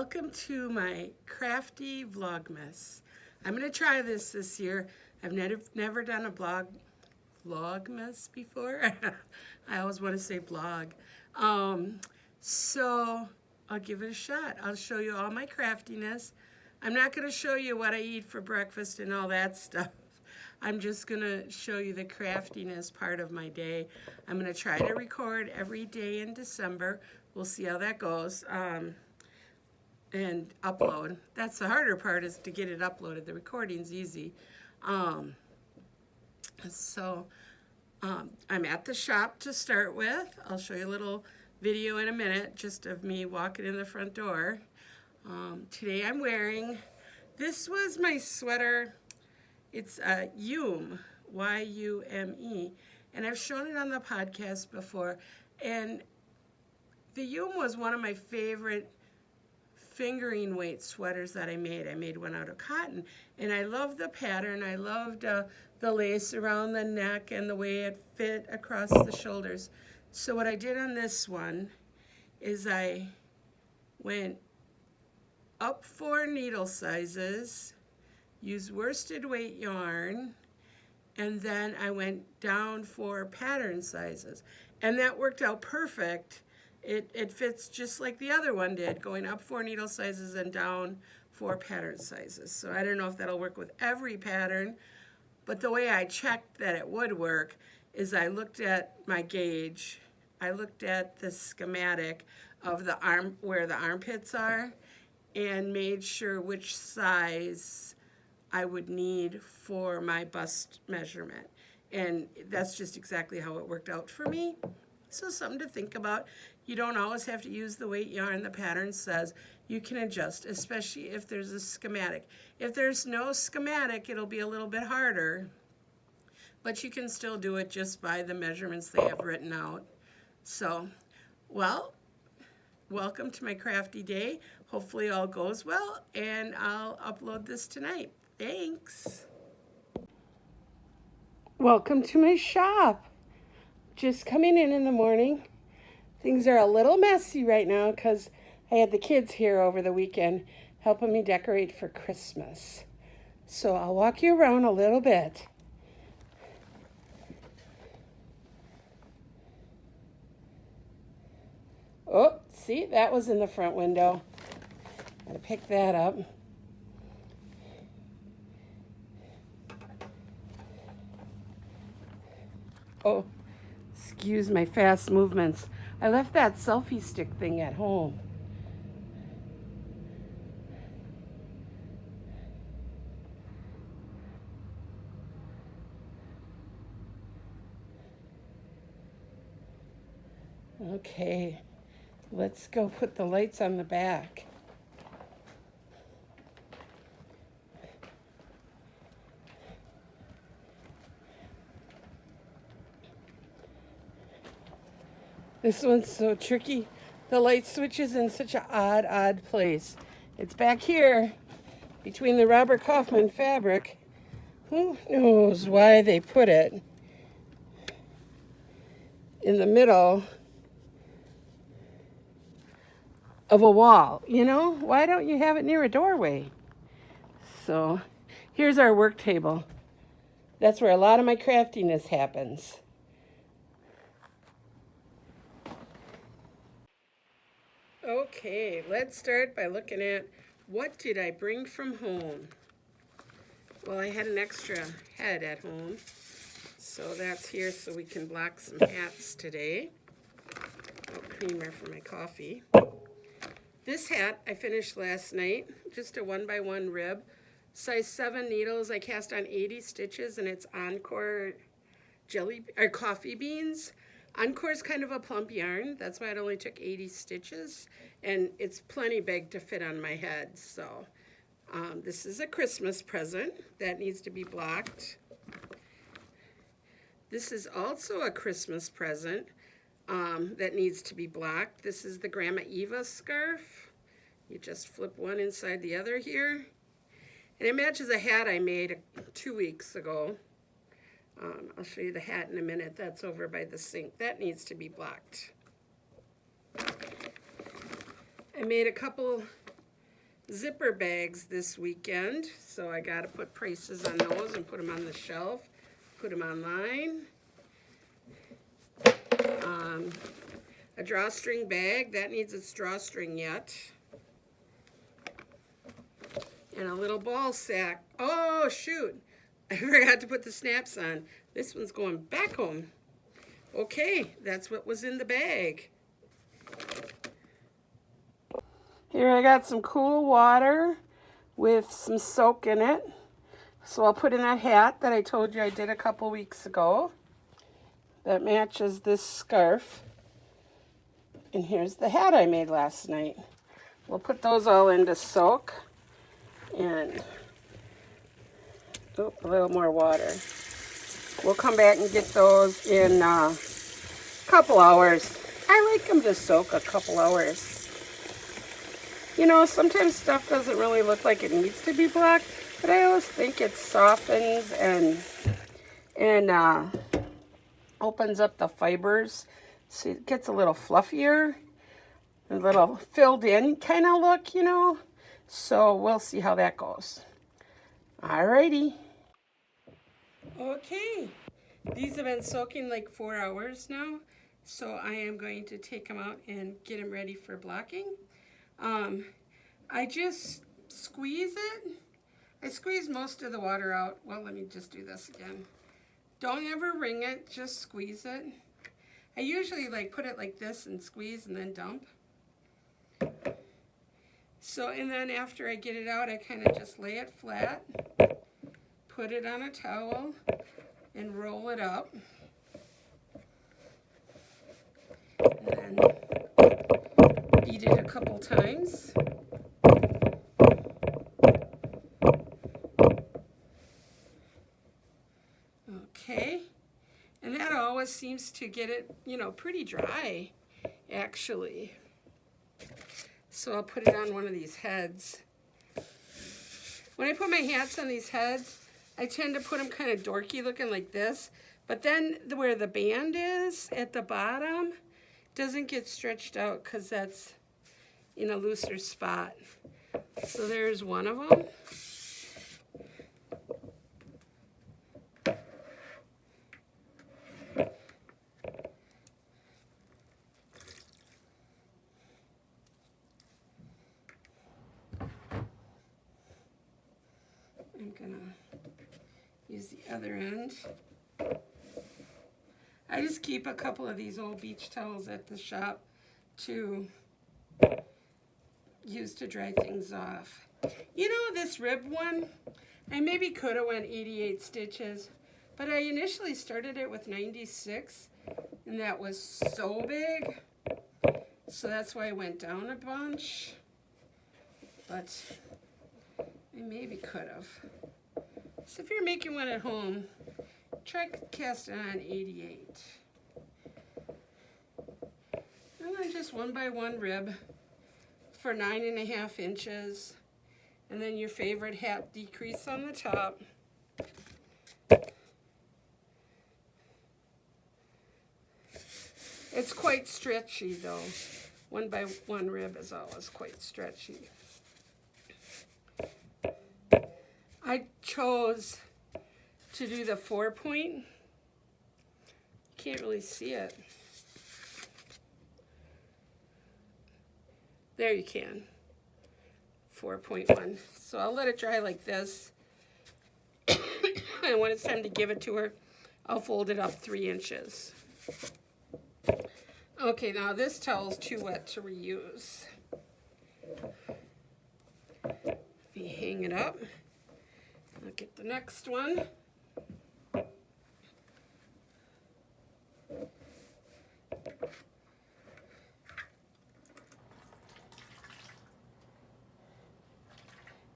Welcome to my Crafty Vlogmas. I'm going to try this year. I've never done a Vlogmas before. I always want to say blog. So I'll give it a shot. I'll show you all my craftiness. I'm not going to show you what I eat for breakfast and all that stuff. I'm just going to show you the craftiness part of my day. I'm going to try to record every day in December. We'll see how that goes. And upload. That's the harder part, is to get it uploaded. The recording's easy. I'm at the shop to start with. I'll show you a little video in a minute just of me walking in the front door. Today I'm wearing, this was my sweater. It's a Yume, Y-U-M-E, and I've shown it on the podcast before. And the Yume was one of my favorite fingering weight sweaters that I made. I made one out of cotton, and I loved the pattern. I loved the lace around the neck and the way it fit across the shoulders. So what I did on this one is I went up 4 needle sizes, used worsted weight yarn, and then I went down 4 pattern sizes, and that worked out perfect. It fits just like the other one did, going up 4 needle sizes and down 4 pattern sizes. So I don't know if that'll work with every pattern, but the way I checked that it would work is I looked at my gauge. I looked at the schematic of the arm, where the armpits are, and made sure which size I would need for my bust measurement. And that's just exactly how it worked out for me. So something to think about. You don't always have to use the weight yarn the pattern says. You can adjust, especially if there's a schematic. If there's no schematic, it'll be a little bit harder, but you can still do it just by the measurements they have written out. So, well, welcome to my crafty day. Hopefully all goes well, and I'll upload this tonight. Thanks. Welcome to my shop. Just coming in the morning. Things are a little messy right now because I had the kids here over the weekend helping me decorate for Christmas. So I'll walk you around a little bit. Oh, see, that was in the front window. Gotta pick that up. Oh, excuse my fast movements. I left that selfie stick thing at home. Okay, let's go put the lights on the back. This one's so tricky. The light switch is in such an odd place. It's back here between the Robert Kaufman fabric. Who knows why they put it in the middle of a wall? You know, why don't you have it near a doorway? So here's our work table. That's where a lot of my craftiness happens. Okay, let's start by looking at what did I bring from home. Well, I had an extra head at home, so that's here so we can block some hats today. Oh, creamer for my coffee. This hat I finished last night, just a 1x1 rib. Size 7 needles. I cast on 80 stitches, and it's Encore coffee beans. Encore is kind of a plump yarn. That's why it only took 80 stitches, and it's plenty big to fit on my head. So this is a Christmas present that needs to be blocked. This is also a Christmas present that needs to be blocked. This is the Grandma Eva scarf. You just flip one inside the other here. And it matches a hat I made 2 weeks ago. I'll show you the hat in a minute. That's over by the sink. That needs to be blocked. I made a couple zipper bags this weekend, so I got to put prices on those and put them on the shelf, put them online. A drawstring bag, that needs its drawstring yet. And a little ball sack. Oh, shoot. I forgot to put the snaps on. This one's going back home. Okay, that's what was in the bag. Here I got some cool water with some soak in it. So I'll put in that hat that I told you I did a couple weeks ago. That matches this scarf. And here's the hat I made last night. We'll put those all into soak. And a little more water. We'll come back and get those in a couple hours. I like them to soak a couple hours. You know, sometimes stuff doesn't really look like it needs to be black, but I always think it softens and opens up the fibers. So it gets a little fluffier, a little filled in kind of look, you know. So we'll see how that goes. Alrighty. Okay, these have been soaking like 4 hours now, so I am going to take them out and get them ready for blocking. I just squeeze it. I squeeze most of the water out. Well, let me just do this again. Don't ever wring it, just squeeze it. I usually like put it like this and squeeze and then dump. So, and then after I get it out, I kind of just lay it flat, put it on a towel, and roll it up. And then beat it a couple times. Okay. And that always seems to get it, you know, pretty dry, actually. So I'll put it on one of these heads. When I put my hats on these heads, I tend to put them kind of dorky looking like this. But then where the band is at the bottom doesn't get stretched out because that's in a looser spot. So there's one of them. I'm gonna use the other end. I just keep a couple of these old beach towels at the shop to use to dry things off. You know, this rib one, I maybe could have went 88 stitches, but I initially started it with 96, and that was so big, so that's why I went down a bunch, but I maybe could have. So if you're making one at home, try casting on 88. And then just 1 by 1 rib for 9.5 inches. And then your favorite hat decrease on the top. It's quite stretchy though. 1 by 1 rib is always quite stretchy. I chose to do the 4-point. Can't really see it. There you can. 4.1. So I'll let it dry like this. And when it's time to give it to her, I'll fold it up 3 inches. Okay, now this towel's too wet to reuse. You hang it up. I'll get the next one.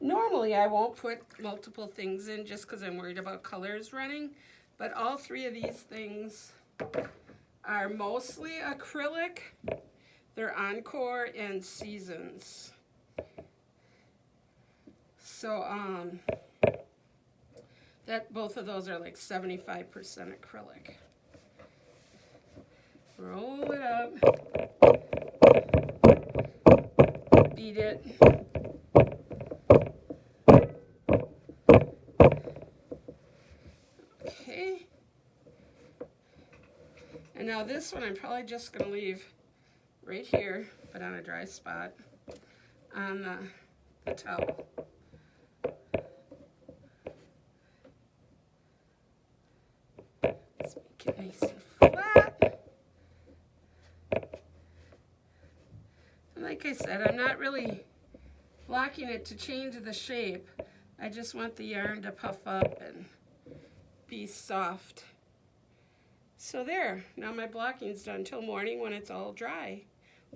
Normally I won't put multiple things in just because I'm worried about colors running, but all 3 of these things are mostly acrylic. They're Encore and Seasons. So that both of those are like 75% acrylic. Roll it up. Beat it. now this one I'm probably just going to leave right here, but on a dry spot on the towel. Let's make it nice and flat. And like I said, I'm not really blocking it to change the shape. I just want the yarn to puff up and be soft. So there, now my blocking's done till morning when it's all dry.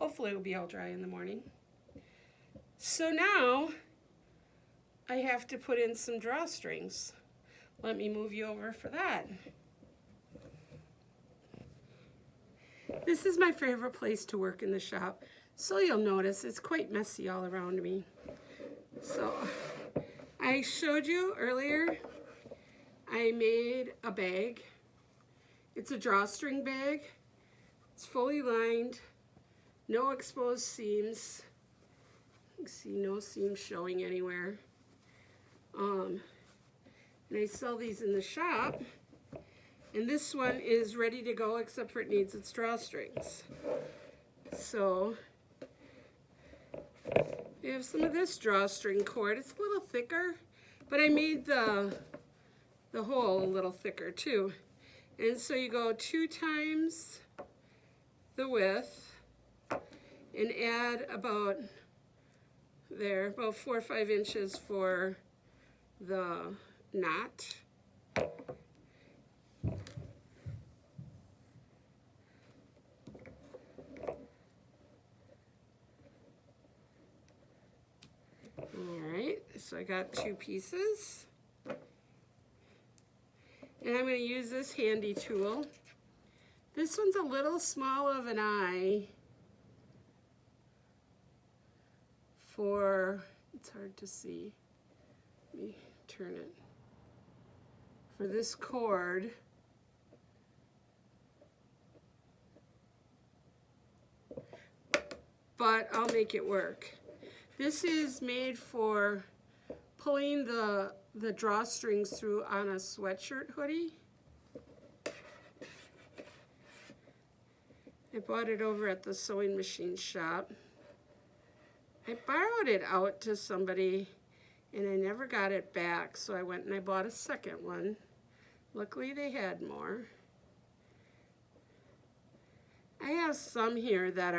Hopefully it'll be all dry in the morning. So now I have to put in some drawstrings. Let me move you over for that. This is my favorite place to work in the shop. So you'll notice it's quite messy all around me. So I showed you earlier, I made a bag. It's a drawstring bag. It's fully lined, no exposed seams. You can see no seams showing anywhere. And I sell these in the shop. And this one is ready to go except for it needs its drawstrings. So we have some of this drawstring cord. It's a little thicker, but I made the hole a little thicker too. And so you go 2 times the width and add about 4 or 5 inches for the knot. Alright, so I got 2 pieces. And I'm going to use this handy tool. This one's a little small of an eye for, it's hard to see. Let me turn it. For this cord. But I'll make it work. This is made for pulling the drawstrings through on a sweatshirt hoodie. I bought it over at the sewing machine shop. I borrowed it out to somebody and I never got it back, so I went and I bought a second one. Luckily they had more. I have some here that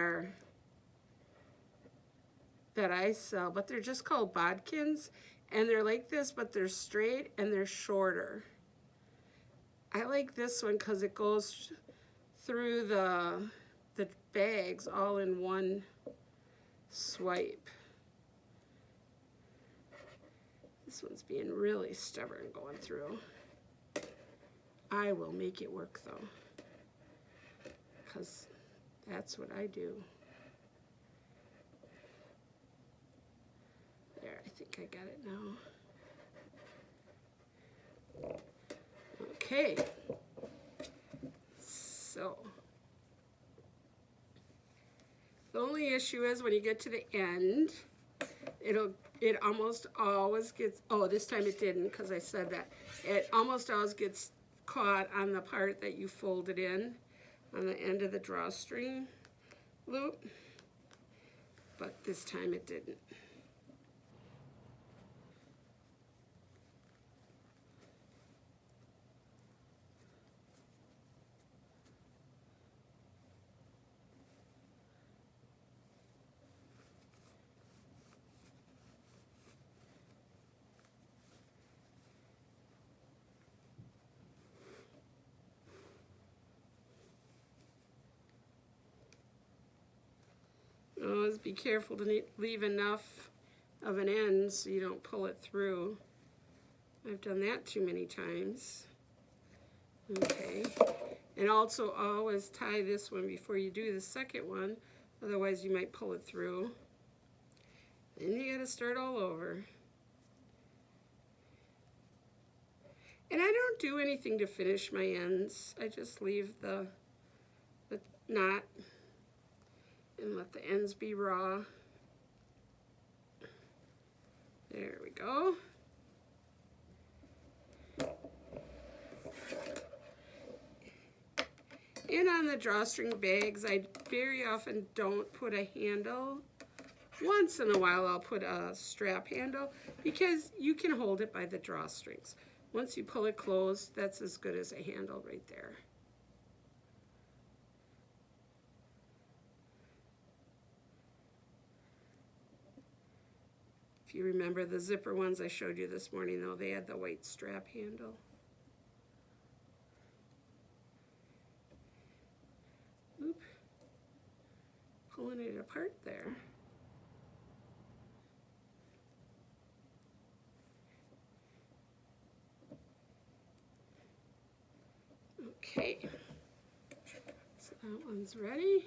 I sell, but they're just called bodkins, and they're like this, but they're straight and they're shorter. I like this one because it goes through the bags all in one swipe. This one's being really stubborn going through. I will make it work though, because that's what I do. There, I think I got it now. Okay, so the only issue is when you get to the end, it almost always gets, oh, this time it didn't because I said that. It almost always gets caught on the part that you folded in on the end of the drawstring loop, but this time it didn't. Always be careful to leave enough of an end so you don't pull it through. I've done that too many times. Okay, and also always tie this one before you do the second one, otherwise you might pull it through. Then you gotta start all over. And I don't do anything to finish my ends. I just leave the knot and let the ends be raw. There we go. And on the drawstring bags, I very often don't put a handle. Once in a while I'll put a strap handle because you can hold it by the drawstrings. Once you pull it closed, that's as good as a handle right there. If you remember the zipper ones I showed you this morning, though, they had the white strap handle. Oop. Pulling it apart there. Okay, so that one's ready.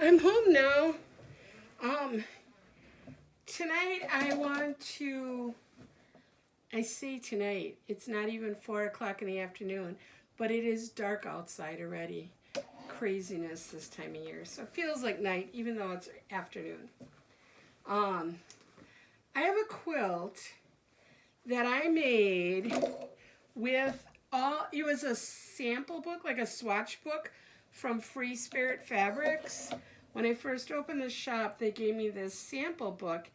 I'm home now. Tonight I say tonight, it's not even 4 o'clock in the afternoon, but it is dark outside already. Craziness this time of year. So it feels like night, even though it's afternoon. I have a quilt that I made with it was a sample book, like a swatch book from Free Spirit Fabrics. When I first opened the shop, they gave me this sample book,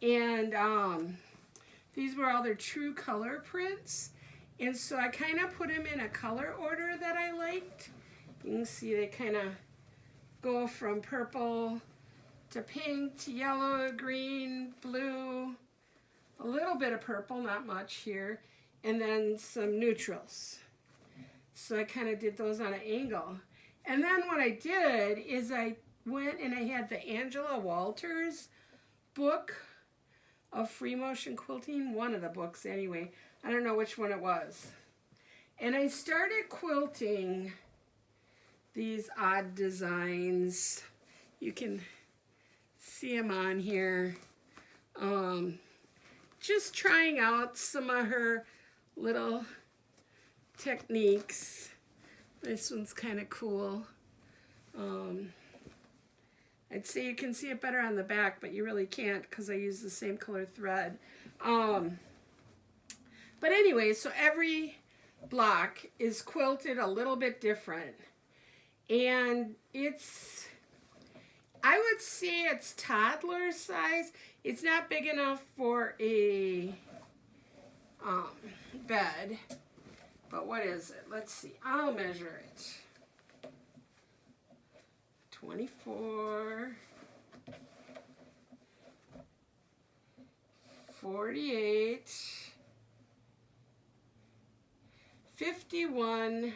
and these were all their true color prints, and so I kind of put them in a color order that I liked. You can see they kind of go from purple to pink to yellow, green, blue, a little bit of purple, not much here, and then some neutrals. So I kind of did those on an angle. And then what I did is I went and I had the Angela Walters book of free motion quilting, one of the books anyway. I don't know which one it was. And I started quilting these odd designs. You can see them on here. Just trying out some of her little techniques. This one's kind of cool. I'd say you can see it better on the back, but you really can't because I use the same color thread. But anyway, so every block is quilted a little bit different. And I would say it's toddler size. It's not big enough for a bed. But what is it? Let's see. I'll measure it. 24, 48, 51,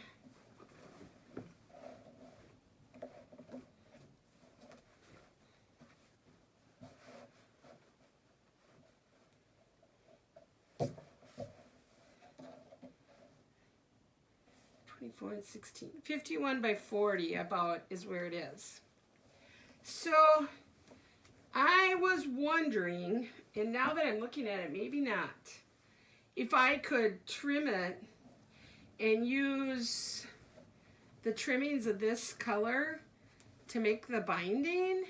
24 and 16. 51 by 40 about is where it is. So I was wondering, and now that I'm looking at it, maybe not, if I could trim it and use the trimmings of this color to make the binding.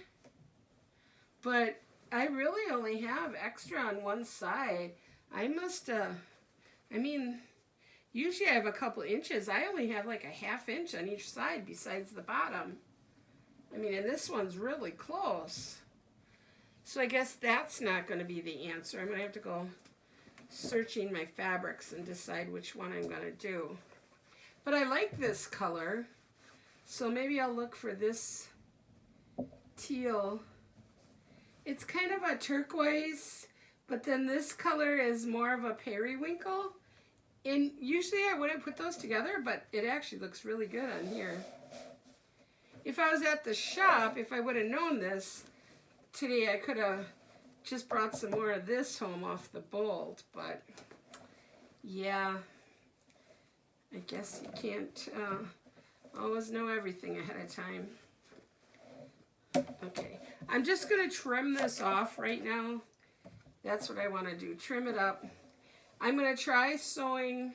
But I really only have extra on one side. I must I mean, usually I have a couple inches. I only have like a ½ inch on each side besides the bottom. I mean, and this one's really close. So I guess that's not going to be the answer. I'm going to have to go searching my fabrics and decide which one I'm going to do. But I like this color, so maybe I'll look for this teal. It's kind of a turquoise, but then this color is more of a periwinkle. And usually I wouldn't put those together, but it actually looks really good on here. If I was at the shop, if I would have known this today, I could have just brought some more of this home off the bolt, but yeah, I guess you can't always know everything ahead of time. Okay, I'm just going to trim this off right now. That's what I want to do, trim it up. I'm going to try sewing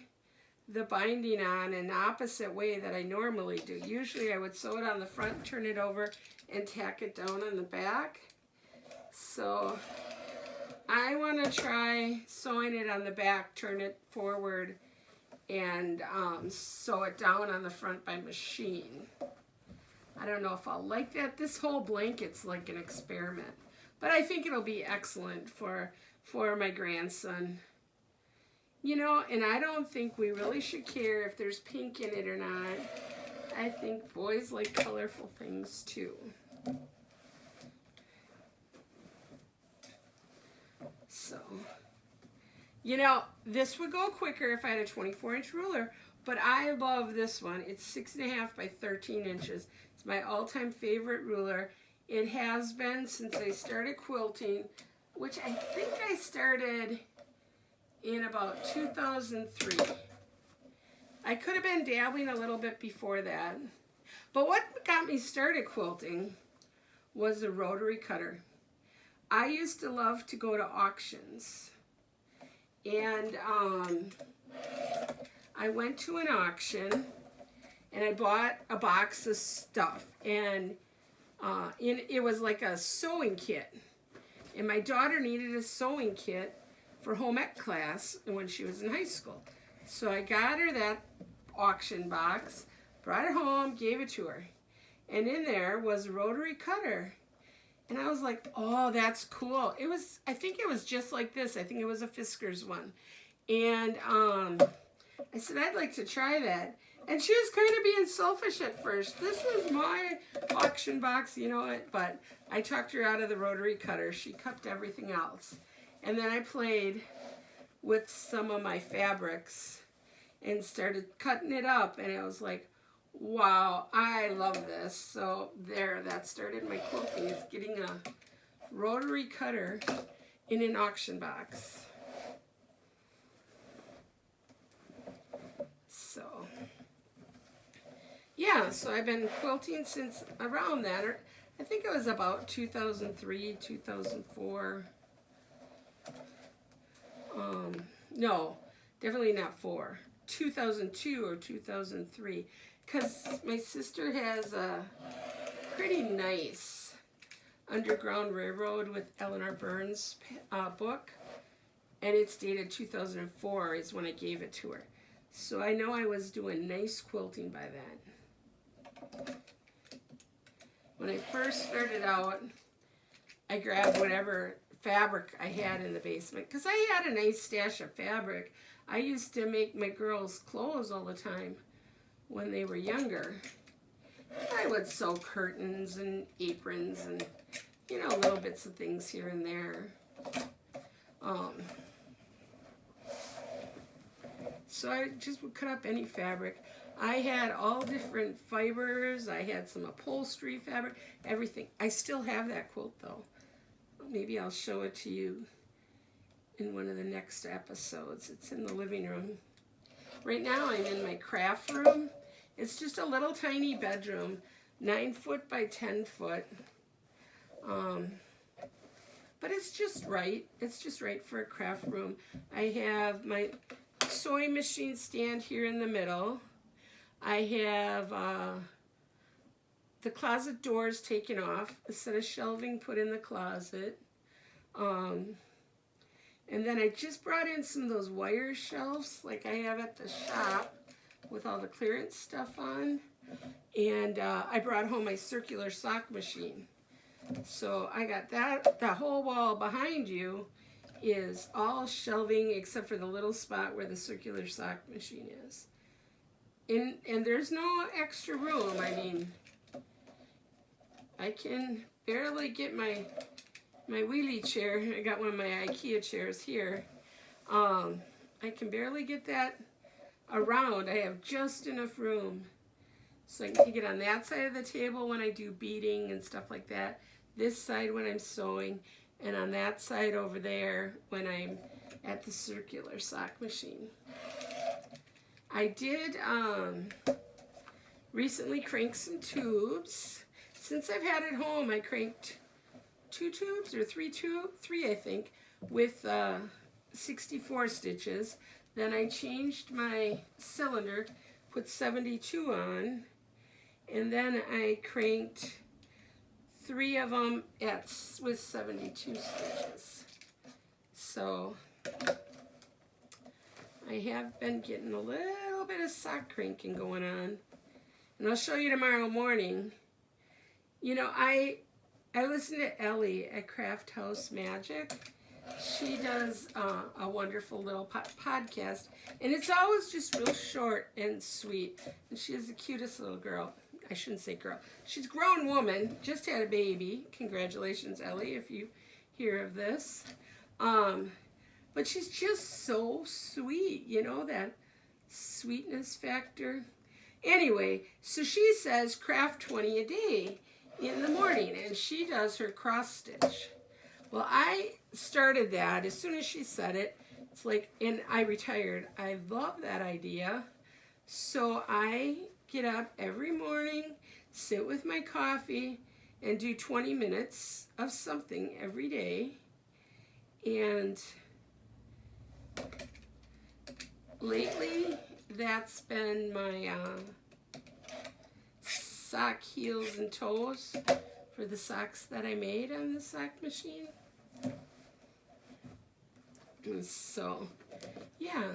the binding on in the opposite way that I normally do. Usually I would sew it on the front, turn it over, and tack it down on the back. So I want to try sewing it on the back, turn it forward, and sew it down on the front by machine. I don't know if I'll like that. This whole blanket's like an experiment, but I think it'll be excellent for my grandson. You know, and I don't think we really should care if there's pink in it or not. I think boys like colorful things too. So, you know, this would go quicker if I had a 24-inch ruler, but I love this one. It's 6.5 by 13 inches. It's my all-time favorite ruler. It has been since I started quilting, which I think I started in about 2003. I could have been dabbling a little bit before that. But what got me started quilting was the rotary cutter. I used to love to go to auctions. And I went to an auction and I bought a box of stuff. And it was like a sewing kit. And my daughter needed a sewing kit for home ec class when she was in high school. So I got her that auction box, brought it home, gave it to her. And in there was a rotary cutter. And I was like, oh, that's cool. It was, I think it was just like this. I think it was a Fisker's one. And I said, I'd like to try that. And she was kind of being selfish at first. This was my auction box, you know it. But I talked her out of the rotary cutter. She kept everything else. And then I played with some of my fabrics and started cutting it up. And I was like, wow, I love this. So there, that started my quilting, is getting a rotary cutter in an auction box. So, yeah, so I've been quilting since around that. I think it was about 2003, 2004. No, definitely not 4. 2002 or 2003. Because my sister has a pretty nice Underground Railroad with Eleanor Burns book. And it's dated 2004 is when I gave it to her. So I know I was doing nice quilting by then. When I first started out, I grabbed whatever fabric I had in the basement. Because I had a nice stash of fabric. I used to make my girls' clothes all the time when they were younger. I would sew curtains and aprons and, you know, little bits of things here and there. So I just would cut up any fabric. I had all different fibers. I had some upholstery fabric, everything. I still have that quilt though. Maybe I'll show it to you in one of the next episodes. It's in the living room. Right now I'm in my craft room. It's just a little tiny bedroom, 9 foot by 10 foot. But it's just right. It's just right for a craft room. I have my sewing machine stand here in the middle. I have the closet doors taken off, a set of shelving put in the closet. And then I just brought in some of those wire shelves like I have at the shop with all the clearance stuff on. And I brought home my circular sock machine. So I got that. The whole wall behind you is all shelving except for the little spot where the circular sock machine is. And there's no extra room. I mean, I can barely get my wheelie chair. I got one of my IKEA chairs here. I can barely get that around. I have just enough room so I can get on that side of the table when I do beading and stuff like that. This side when I'm sewing. and on that side over there when I'm at the circular sock machine. I did recently crank some tubes. Since I've had it home, I cranked 2 tubes or 3 I think, with 64 stitches. Then I changed my cylinder, put 72 on, and then I cranked 3 of them with 72 stitches. So I have been getting a little bit of sock cranking going on, and I'll show you tomorrow morning. You know, I listen to Ellie at Craft House Magic. She does a wonderful little podcast, and it's always just real short and sweet. And she is the cutest little girl. I shouldn't say girl. She's a grown woman, just had a baby. Congratulations, Ellie, if you hear of this. But she's just so sweet, you know, that sweetness factor. Anyway, so she says craft 20 a day in the morning, and she does her cross stitch. Well, I started that as soon as she said it. It's like, and I retired. I love that idea. So I get up every morning, sit with my coffee, and do 20 minutes of something every day. And lately, that's been my sock heels and toes for the socks that I made on the sock machine. And so, yeah.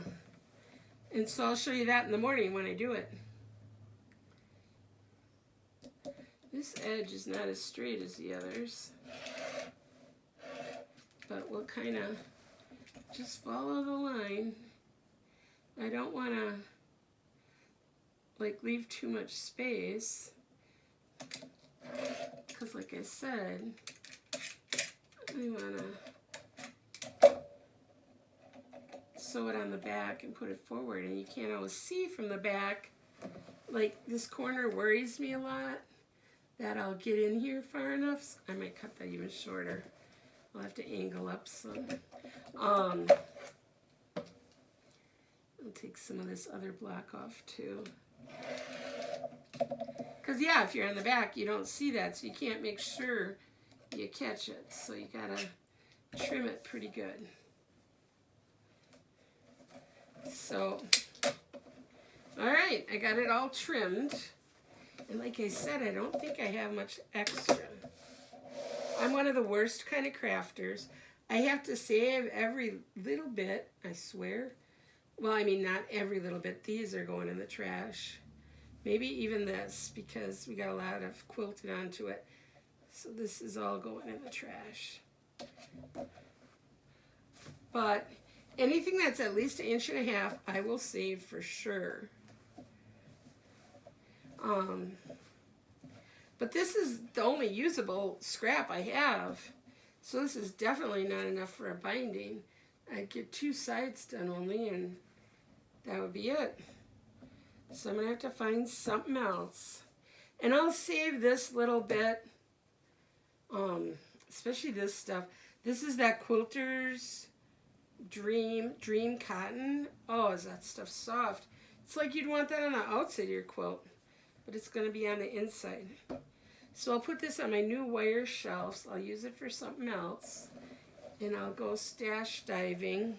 And so I'll show you that in the morning when I do it. This edge is not as straight as the others, but we'll kind of just follow the line. I don't want to like leave too much space, because like I said, I want to sew it on the back and put it forward, and you can't always see from the back. Like this corner worries me a lot, that I'll get in here far enough. So I might cut that even shorter. I'll have to angle up some. I'll take some of this other block off too. Because yeah, if you're on the back, you don't see that, so you can't make sure you catch it. So you gotta trim it pretty good. So, all right, I got it all trimmed. And like I said, I don't think I have much extra. I'm one of the worst kind of crafters. I have to save every little bit, I swear. Well, I mean, not every little bit. These are going in the trash. Maybe even this, because we got a lot of quilted onto it. So this is all going in the trash. But anything that's at least 1.5 inches, I will save for sure. But this is the only usable scrap I have. So this is definitely not enough for a binding. I'd get 2 sides done only, and that would be it. So I'm going to have to find something else. And I'll save this little bit, especially this stuff. This is that Quilter's Dream Cotton. Oh, is that stuff soft. It's like you'd want that on the outside of your quilt, but it's going to be on the inside. So I'll put this on my new wire shelves. I'll use it for something else. And I'll go stash diving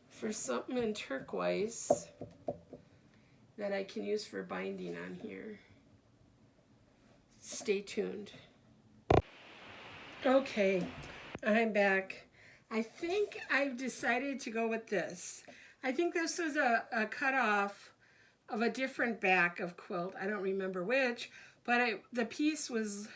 for something in turquoise that I can use for binding on here. Stay tuned. Okay, I'm back. I think I've decided to go with this. I think this was a cutoff of a different back of quilt. I don't remember which, but the piece was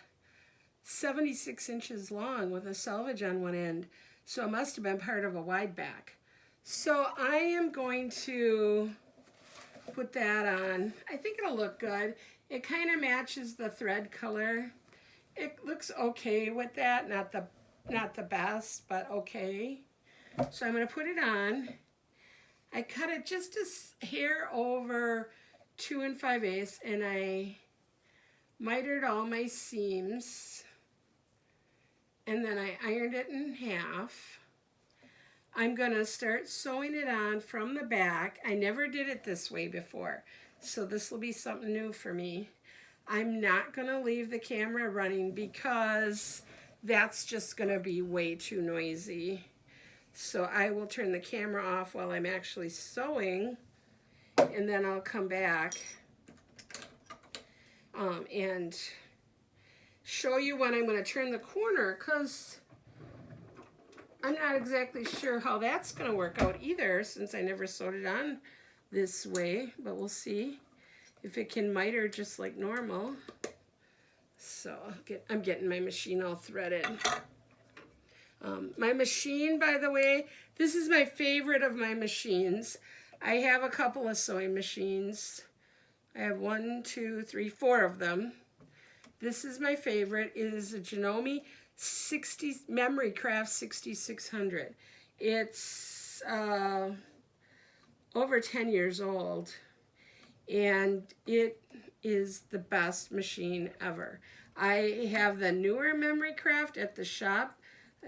76 inches long with a selvage on one end. So it must have been part of a wide back. So I am going to put that on. I think it'll look good. It kind of matches the thread color. It looks okay with that. Not the best, but okay. So I'm going to put it on. I cut it just a hair over 2 5/8, and I mitered all my seams and then I ironed it in half. I'm gonna start sewing it on from the back. I never did it this way before, so this will be something new for me. I'm not gonna leave the camera running because that's just gonna be way too noisy. So I will turn the camera off while I'm actually sewing, and then I'll come back and show you when I'm gonna turn the corner, because I'm not exactly sure how that's going to work out either, since I never sewed it on this way, but we'll see if it can miter just like normal. So I'm getting my machine all threaded. My machine, by the way, this is my favorite of my machines. I have a couple of sewing machines. I have 1, 2, 3, 4 of them. This is my favorite. It is a Janome Memory Craft 6600. It's over 10 years old, and it is the best machine ever. I have the newer Memory Craft at the shop.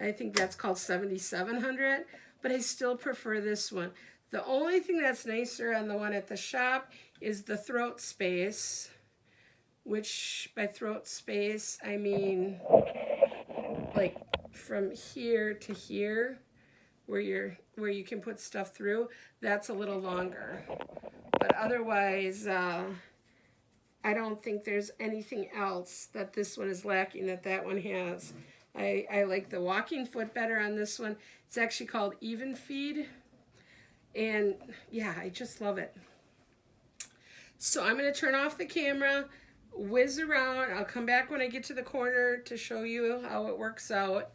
I think that's called 7700, but I still prefer this one. The only thing that's nicer on the one at the shop is the throat space, which by throat space I mean like from here to here, where you can put stuff through. That's a little longer, but otherwise I don't think there's anything else that this one is lacking that one has. I like the walking foot better on this one. It's actually called Even Feed, and yeah, I just love it. So I'm going to turn off the camera, whiz around. I'll come back when I get to the corner to show you how it works out,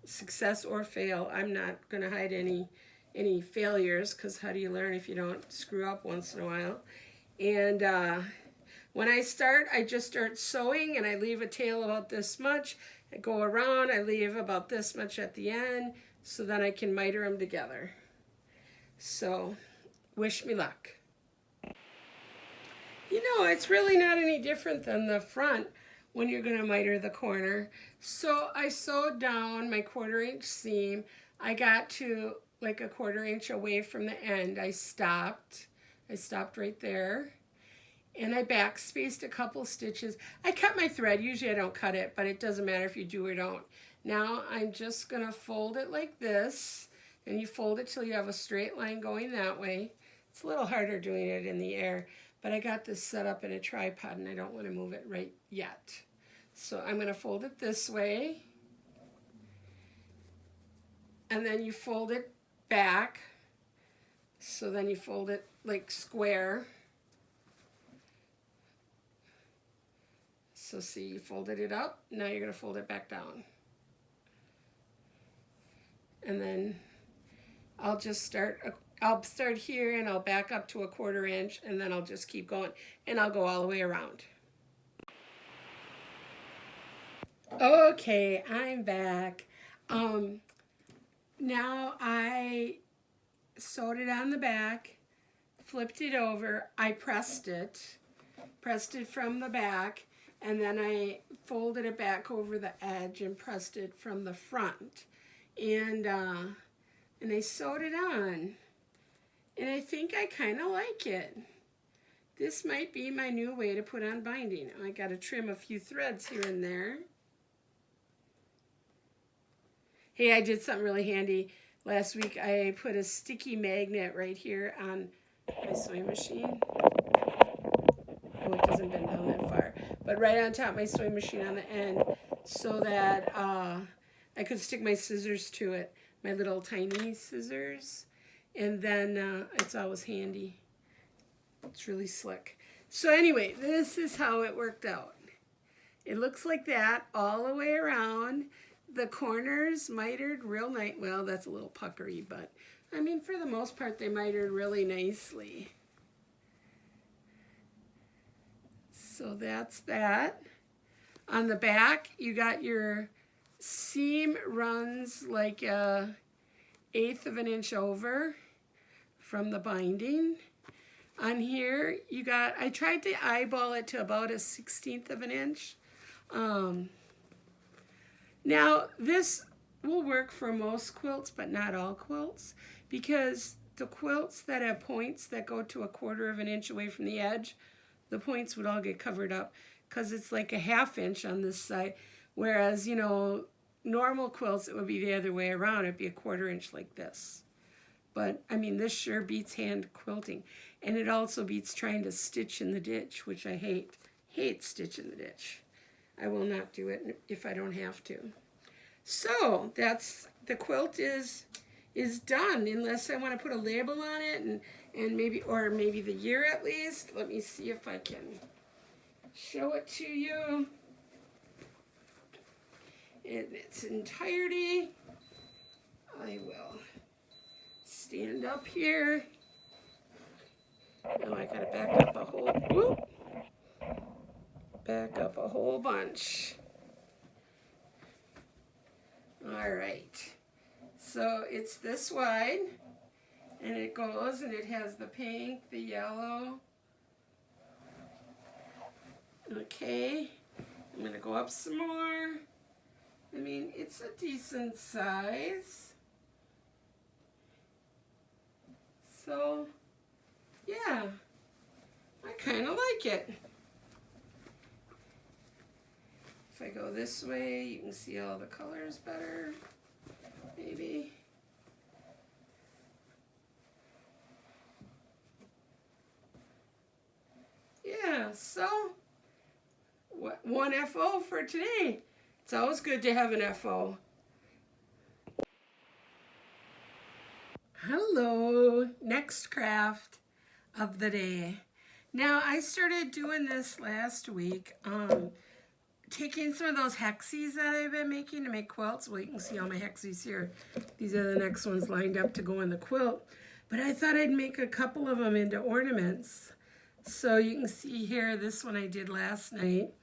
success or fail. I'm not going to hide any failures, because how do you learn if you don't screw up once in a while? And when I start, I just start sewing, and I leave a tail about this much. I go around, I leave about this much at the end, so then I can miter them together. So wish me luck. You know, it's really not any different than the front when you're going to miter the corner. So I sewed down my 1/4 inch seam. I got to like a 1/4 inch away from the end. I stopped right there, and I backspaced a couple stitches. I cut my thread. Usually I don't cut it, but it doesn't matter if you do or don't. Now I'm just going to fold it like this, and you fold it till you have a straight line going that way. It's a little harder doing it in the air, but I got this set up in a tripod, and I don't want to move it right yet. So I'm going to fold it this way, and then you fold it back. So then you fold it like square. So see, you folded it up. Now you're going to fold it back down. And then I'll start here, and I'll back up to a 1/4 inch, and then I'll just keep going, and I'll go all the way around. Okay, I'm back. Now I sewed it on the back, flipped it over, I pressed it from the back, and then I folded it back over the edge and pressed it from the front, and I sewed it on, and I think I kind of like it. This might be my new way to put on binding. I got to trim a few threads here and there. Hey, I did something really handy. Last week I put a sticky magnet right here on my sewing machine. Oh, it doesn't bend down that far. But right on top of my sewing machine on the end, so that I could stick my scissors to it, my little tiny scissors. And then it's always handy. It's really slick. So anyway, this is how it worked out. It looks like that all the way around. The corners mitered real nice. Well, that's a little puckery, but I mean, for the most part, they mitered really nicely. So that's that. On the back, you got your seam runs like 1/8 of an inch over from the binding. On here, you got, I tried to eyeball it to about 1/16 of an inch. Now, this will work for most quilts, but not all quilts, because the quilts that have points that go to 1/4 of an inch away from the edge, the points would all get covered up because it's like a 1/2 inch on this side, whereas, you know, normal quilts, it would be the other way around. It'd be a 1/4 inch like this. But, I mean, this sure beats hand quilting. And it also beats trying to stitch in the ditch, which I hate. Hate stitch in the ditch. I will not do it if I don't have to. So, the quilt is done, unless I want to put a label on it and maybe the year at least. Let me see if I can show it to you in its entirety. I will stand up here. Oh, I gotta back up a whole, whoop, back up a whole bunch. All right, so it's this wide, and it goes, and it has the pink, the yellow. Okay, I'm gonna go up some more. I mean, it's a decent size. So, yeah, I kind of like it. If I go this way, you can see all the colors better, maybe. Yeah, so, one FO for today. It's always good to have an FO. Hello, next craft of the day. Now, I started doing this last week, taking some of those hexies that I've been making to make quilts. Well, you can see all my hexies here. These are the next ones lined up to go in the quilt. But I thought I'd make a couple of them into ornaments. So you can see here, this one I did last night.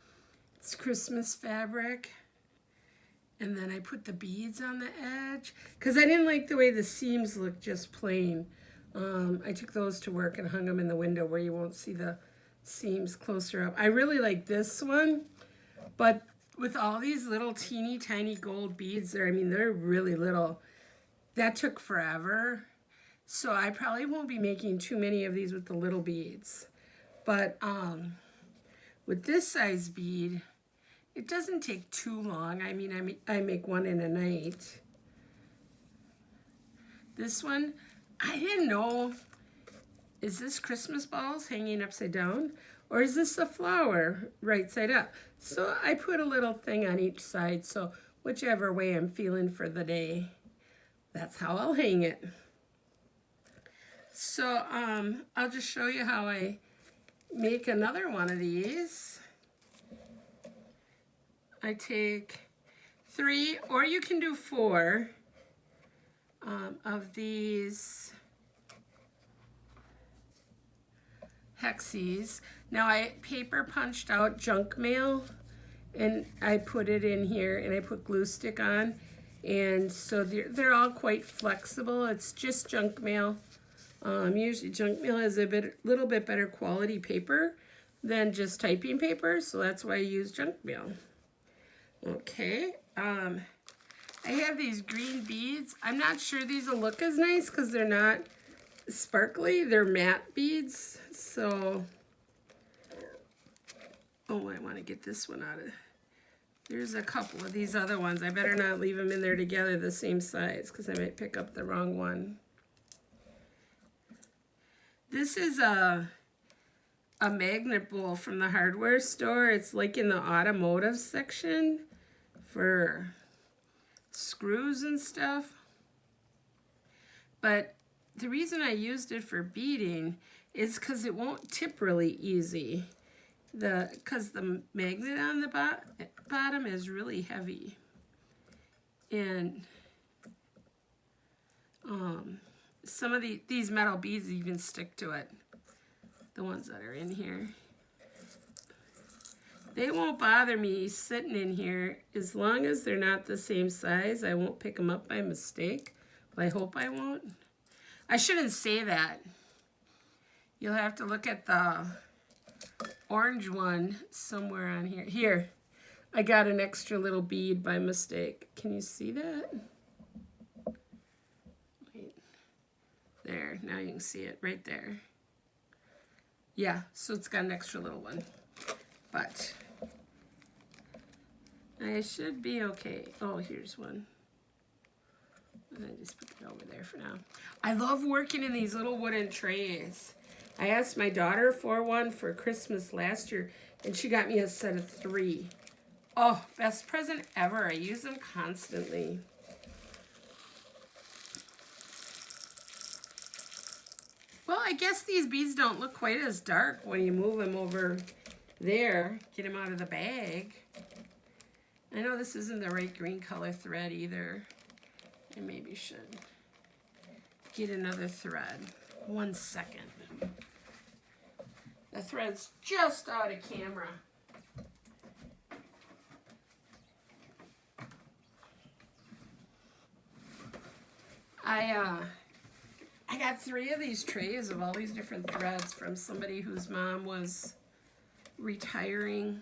It's Christmas fabric. And then I put the beads on the edge because I didn't like the way the seams looked just plain. I took those to work and hung them in the window where you won't see the seams closer up. I really like this one, but with all these little teeny tiny gold beads there, I mean, they're really little. That took forever. So I probably won't be making too many of these with the little beads. But with this size bead, it doesn't take too long. I mean, I make one in a night. This one, I didn't know, is this Christmas balls hanging upside down? Or is this a flower right side up? So I put a little thing on each side, so whichever way I'm feeling for the day, that's how I'll hang it. So I'll just show you how I make another one of these. I take 3, or you can do 4 of these hexies. Now I paper punched out junk mail and I put it in here and I put glue stick on, and so they're all quite flexible. It's just junk mail. Usually junk mail has a little bit better quality paper than just typing paper, so that's why I use junk mail. Okay, I have these green beads. I'm not sure these will look as nice because they're not sparkly. They're matte beads. So, oh, I want to get this one out of. There's a couple of these other ones. I better not leave them in there together the same size because I might pick up the wrong one. This is a magnet bowl from the hardware store. It's like in the automotive section for screws and stuff. But the reason I used it for beading is because it won't tip really easy. Because the magnet on the bottom is really heavy. And some of these metal beads even stick to it. The ones that are in here. They won't bother me sitting in here as long as they're not the same size. I won't pick them up by mistake. Well, I hope I won't. I shouldn't say that. You'll have to look at the orange one somewhere on here. Here, I got an extra little bead by mistake. Can you see that? Wait. There, now you can see it right there. Yeah, so it's got an extra little one. But I should be okay. Oh, here's one. I just put it over there for now. I love working in these little wooden trays. I asked my daughter for one for Christmas last year, and she got me a set of 3. Oh, best present ever. I use them constantly. Well, I guess these beads don't look quite as dark when you move them over there. Get them out of the bag. I know this isn't the right green color thread either. I maybe should get another thread. 1 second. The thread's just out of camera. I got 3 of these trays of all these different threads from somebody whose mom was retiring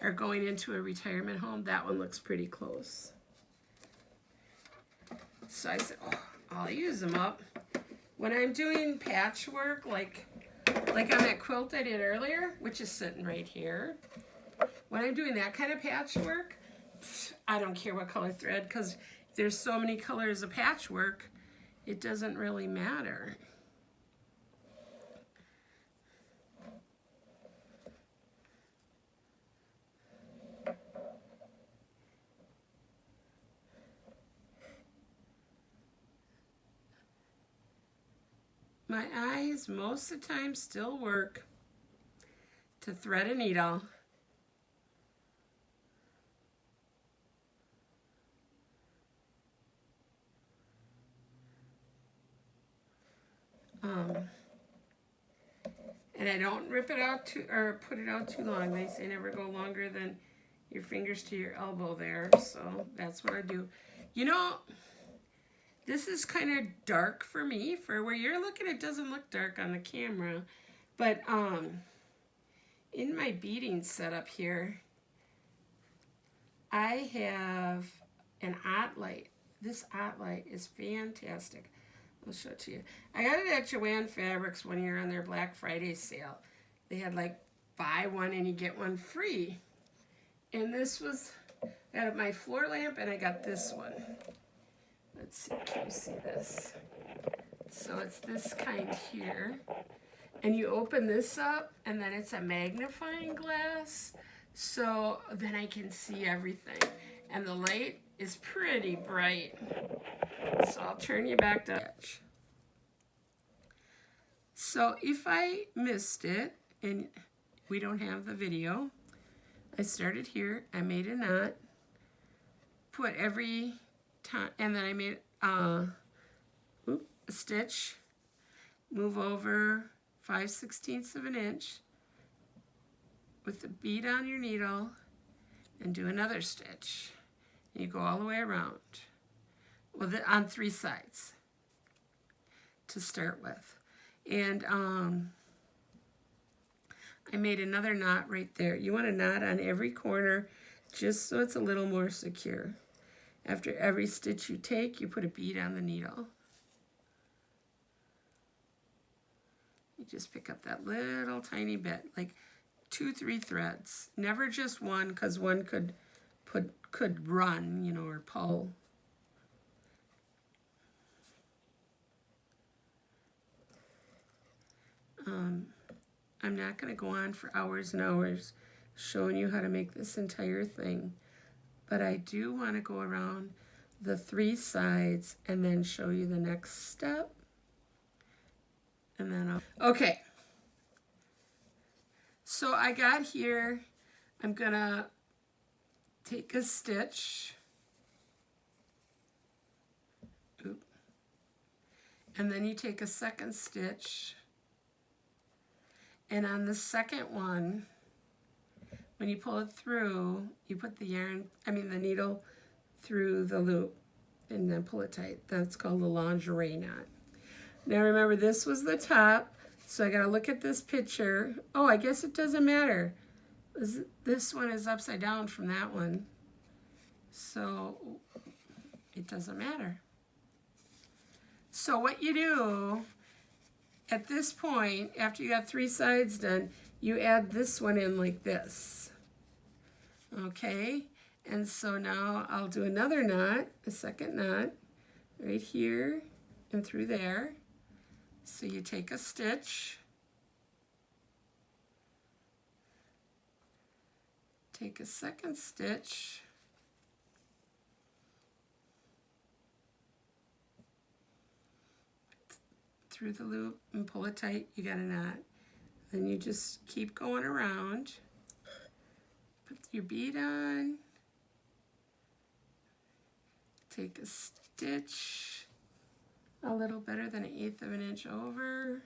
or going into a retirement home. That one looks pretty close. So I said, oh, I'll use them up. When I'm doing patchwork, like on that quilt I did earlier, which is sitting right here. When I'm doing that kind of patchwork, I don't care what color thread, because there's so many colors of patchwork, it doesn't really matter. My eyes most of the time still work to thread a needle. And I don't rip it out or put it out too long. They say never go longer than your fingers to your elbow there. So that's what I do. You know, this is kind of dark for me. For where you're looking, it doesn't look dark on the camera. But in my beading setup here, I have an ot light. This ot light is fantastic. I'll show it to you. I got it at Joanne Fabrics one year on their Black Friday sale. They had like buy one and you get one free. And this was out of my floor lamp, and I got this one. Let's see, can you see this? So it's this kind here. And you open this up, and then it's a magnifying glass. So then I can see everything. And the light is pretty bright. So I'll turn you back to sketch. So if I missed it, and we don't have the video, I started here, I made a knot, put every time, and then I made a stitch, move over 5/16 of an inch with the bead on your needle, and do another stitch. And you go all the way around, well, on 3 sides to start with. And I made another knot right there. You want a knot on every corner just so it's a little more secure. After every stitch you take, you put a bead on the needle. You just pick up that little tiny bit, like 2-3 threads. Never just one, because one could run, you know, or pull. I'm not going to go on for hours and hours showing you how to make this entire thing, but I do want to go around the 3 sides and then show you the next step. And then okay. So I got here, I'm going to take a stitch. Oop. And then you take a second stitch. And on the second one, when you pull it through, you put the needle through the loop and then pull it tight. That's called the lingerie knot. Now remember, this was the top, so I gotta look at this picture. Oh, I guess it doesn't matter. This one is upside down from that one, so it doesn't matter. So what you do at this point, after you got 3 sides done, you add this one in like this. Okay, and so now I'll do another knot, a second knot, right here and through there. So you take a stitch, take a second stitch, through the loop and pull it tight, you got a knot. Then you just keep going around, put your bead on, take a stitch a little better than 1/8 of an inch over.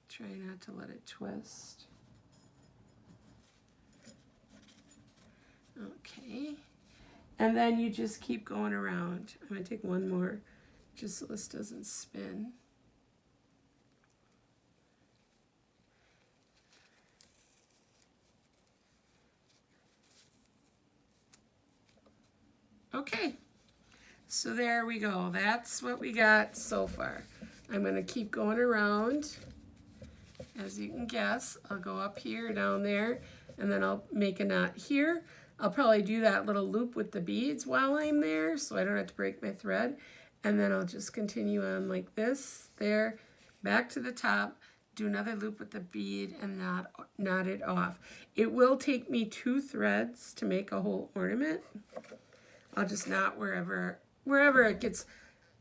Try not to let it twist. Okay. And then you just keep going around. I'm going to take one more just so this doesn't spin. Okay, so there we go. That's what we got so far. I'm going to keep going around. As you can guess, I'll go up here, down there, and then I'll make a knot here. I'll probably do that little loop with the beads while I'm there so I don't have to break my thread. And then I'll just continue on like this, there, back to the top, do another loop with the bead and knot it off. It will take me 2 threads to make a whole ornament. I'll just knot wherever it gets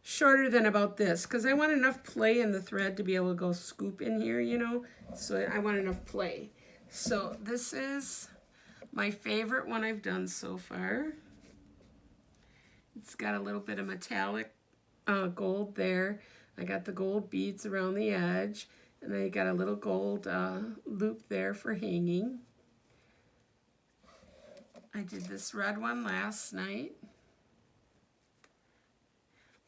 shorter than about this, because I want enough play in the thread to be able to go scoop in here, you know, so I want enough play. So this is my favorite one I've done so far. It's got a little bit of metallic gold there. I got the gold beads around the edge, and I got a little gold loop there for hanging. I did this red one last night.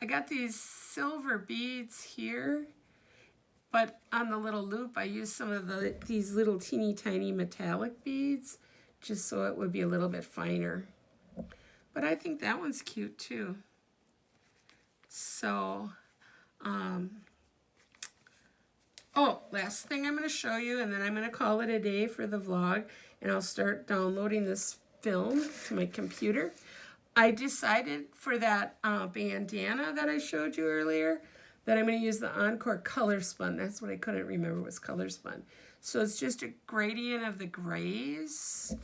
I got these silver beads here, but on the little loop I used some of these little teeny tiny metallic beads just so it would be a little bit finer. But I think that one's cute too. So, oh, last thing I'm going to show you, and then I'm going to call it a day for the vlog, and I'll start downloading this film to my computer. I decided for that bandana that I showed you earlier that I'm going to use the Encore Color Spun. That's what I couldn't remember was Color Spun. So it's just a gradient of the grays,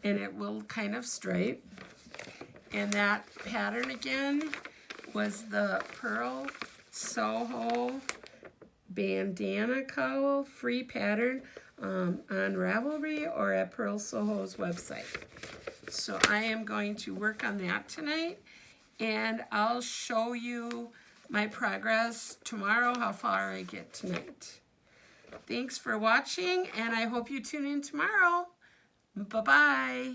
and it will kind of stripe. And that pattern again was the Pearl Soho bandana cowl free pattern on Ravelry or at Pearl Soho's website. So I am going to work on that tonight, and I'll show you my progress tomorrow, how far I get tonight. Thanks for watching, and I hope you tune in tomorrow. Bye-bye.